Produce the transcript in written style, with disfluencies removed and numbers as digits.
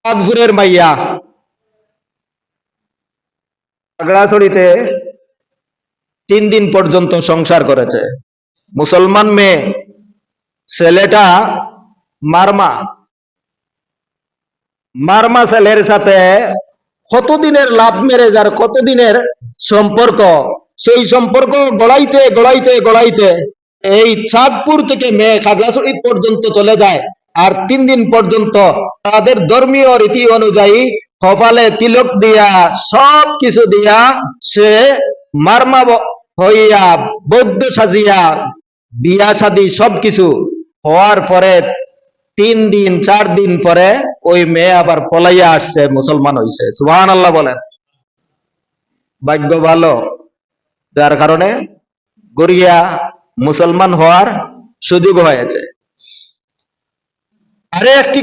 চাঁদপুরের মাইয়া খাগড়াছড়িতে 3 দিন পর্যন্ত সংসার করেছে। মুসলমান মেয়ে, ছেলেটা মারমা মারমা ছেলের সাথে কতদিনের লাভ ম্যারেজ আর কতদিনের সম্পর্ক, সেই সম্পর্ক গড়াইতে গড়াইতে গড়াইতে এই চাঁদপুর থেকে মেয়ে খাগড়াছড়ি পর্যন্ত চলে যায়। আর 3 দিন পর্যন্ত তাদের ধর্মীয় রীতি অনুযায়ী কপালে তিলক দিয়া সব কিছু দিয়া সে মারমা হইয়া বৌদ্ধ সাজিয়া বিয়া শাদী সবকিছু হওয়ার পরে 3 দিন 4 দিন পরে ওই মেয়ে আবার পলাইয়া আসছে, মুসলমান হইছে। সুবহানাল্লাহ বলেন। ভাগ্য ভালো, যার কারণে গড়িয়া মুসলমান হওয়ার সুযোগ হয়েছে। আরে একটি